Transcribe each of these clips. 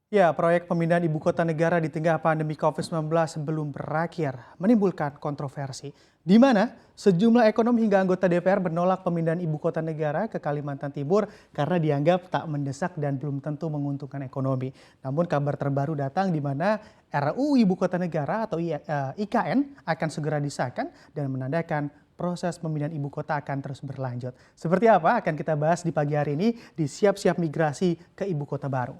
Ya, proyek pemindahan ibu kota negara di tengah pandemi COVID-19 belum berakhir, menimbulkan kontroversi. Di mana sejumlah ekonom hingga anggota DPR menolak pemindahan ibu kota negara ke Kalimantan Timur karena dianggap tak mendesak dan belum tentu menguntungkan ekonomi. Namun kabar terbaru datang di mana RUU Ibu Kota Negara atau IKN akan segera disahkan dan menandakan proses pemindahan ibu kota akan terus berlanjut. Seperti apa akan kita bahas di pagi hari ini di Siap-Siap Migrasi ke Ibu Kota Baru.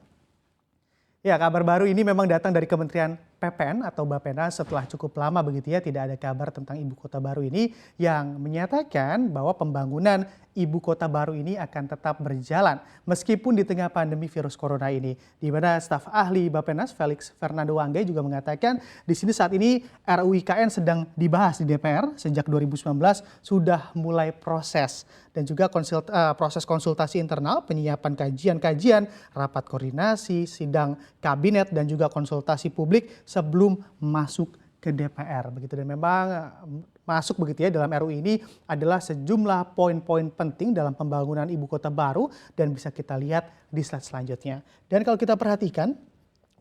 Ya, kabar baru ini memang datang dari Kementerian PPN atau Bappenas setelah cukup lama begitu ya tidak ada kabar tentang ibu kota baru ini yang menyatakan bahwa pembangunan ibu kota baru ini akan tetap berjalan meskipun di tengah pandemi virus corona ini. Di mana staf ahli Bappenas Felix Fernando Wanggai juga mengatakan di sini saat ini RUU IKN sedang dibahas di DPR sejak 2019 sudah mulai proses dan juga proses konsultasi internal, penyiapan kajian-kajian, rapat koordinasi, sidang kabinet dan juga konsultasi publik sebelum masuk ke DPR begitu. Dan memang masuk begitu ya dalam RUU ini adalah sejumlah poin-poin penting dalam pembangunan ibu kota baru dan bisa kita lihat di slide selanjutnya. Dan kalau kita perhatikan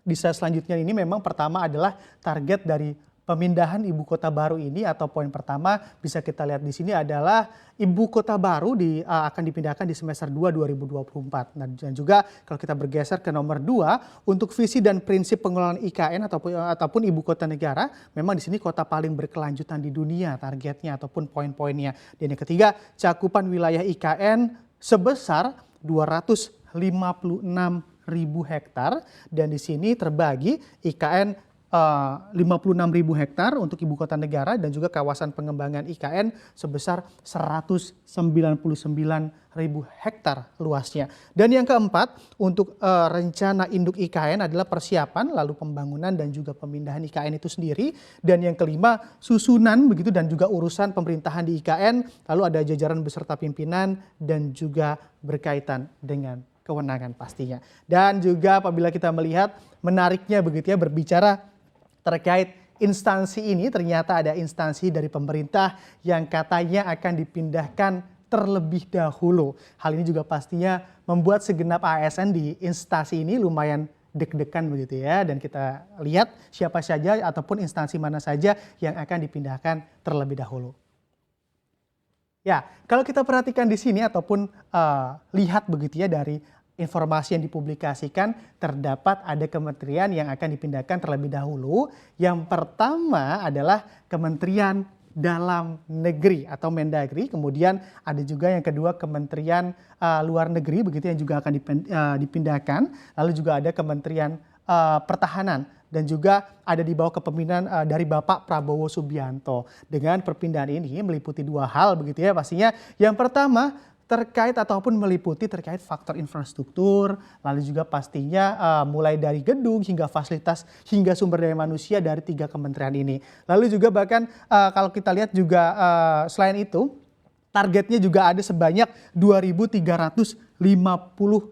di slide selanjutnya ini memang pertama adalah target dari pemindahan ibu kota baru ini atau poin pertama bisa kita lihat di sini adalah ibu kota baru akan dipindahkan di semester 2 2024. Nah, dan juga kalau kita bergeser ke nomor 2 untuk visi dan prinsip pengelolaan IKN ataupun ibu kota negara, memang di sini kota paling berkelanjutan di dunia targetnya ataupun poin-poinnya. Dan yang ketiga, cakupan wilayah IKN sebesar 256.000 hektar dan di sini terbagi IKN 56.000 hektar untuk ibu kota negara dan juga kawasan pengembangan IKN sebesar 199.000 hektar luasnya. Dan yang keempat untuk rencana induk IKN adalah persiapan lalu pembangunan dan juga pemindahan IKN itu sendiri. Dan yang kelima susunan begitu dan juga urusan pemerintahan di IKN lalu ada jajaran beserta pimpinan dan juga berkaitan dengan kewenangan pastinya. Dan juga apabila kita melihat menariknya begitu ya berbicara terkait instansi ini, ternyata ada instansi dari pemerintah yang katanya akan dipindahkan terlebih dahulu. Hal ini juga pastinya membuat segenap ASN di instansi ini lumayan deg-degan begitu ya. Dan kita lihat siapa saja ataupun instansi mana saja yang akan dipindahkan terlebih dahulu. Ya, kalau kita perhatikan di sini ataupun lihat begitu ya dari informasi yang dipublikasikan terdapat ada kementerian yang akan dipindahkan terlebih dahulu. Yang pertama adalah Kementerian Dalam Negeri atau Mendagri, kemudian ada juga yang kedua Kementerian Luar Negeri begitu yang juga akan dipindahkan. Lalu juga ada Kementerian Pertahanan dan juga ada di bawah kepemimpinan dari Bapak Prabowo Subianto. Dengan perpindahan ini meliputi dua hal begitu ya pastinya. Yang pertama terkait ataupun meliputi terkait faktor infrastruktur, lalu juga pastinya mulai dari gedung hingga fasilitas hingga sumber daya manusia dari tiga kementerian ini. Lalu juga bahkan kalau kita lihat juga selain itu targetnya juga ada sebanyak 2.350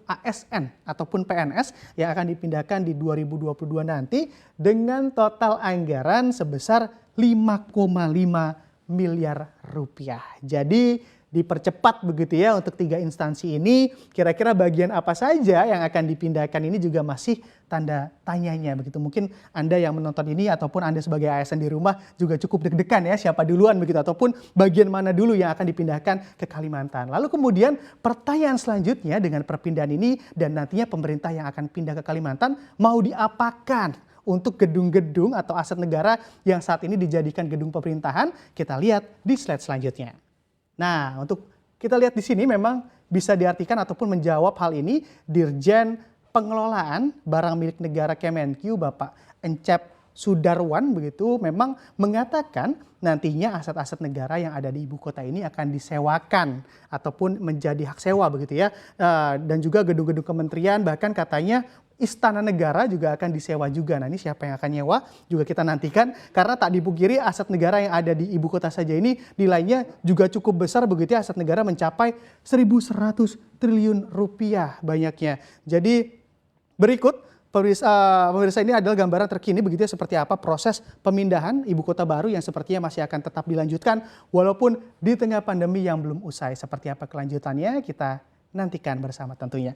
ASN ataupun PNS yang akan dipindahkan di 2022 nanti dengan total anggaran sebesar 5,5 miliar rupiah. Jadi dipercepat begitu ya untuk tiga instansi ini. Kira-kira bagian apa saja yang akan dipindahkan ini juga masih tanda tanyanya begitu. Mungkin Anda yang menonton ini ataupun Anda sebagai ASN di rumah juga cukup deg-degan ya siapa duluan begitu ataupun bagian mana dulu yang akan dipindahkan ke Kalimantan. Lalu kemudian pertanyaan selanjutnya dengan perpindahan ini dan nantinya pemerintah yang akan pindah ke Kalimantan mau diapakan untuk gedung-gedung atau aset negara yang saat ini dijadikan gedung pemerintahan? Kita lihat di slide selanjutnya. Nah, untuk kita lihat di sini memang bisa diartikan ataupun menjawab hal ini Dirjen Pengelolaan Barang Milik Negara Kemenq Bapak Encep Sudarwan begitu memang mengatakan nantinya aset-aset negara yang ada di ibu kota ini akan disewakan ataupun menjadi hak sewa begitu ya. Dan juga gedung-gedung kementerian bahkan katanya Istana Negara juga akan disewa juga. Nah ini siapa yang akan nyewa juga kita nantikan karena tak dipungkiri aset negara yang ada di ibu kota saja ini nilainya juga cukup besar begitu ya, aset negara mencapai 1.100 triliun rupiah banyaknya. Jadi berikut pemirsa ini adalah gambaran terkini begitu ya seperti apa proses pemindahan ibu kota baru yang sepertinya masih akan tetap dilanjutkan walaupun di tengah pandemi yang belum usai. Seperti apa kelanjutannya kita nantikan bersama tentunya.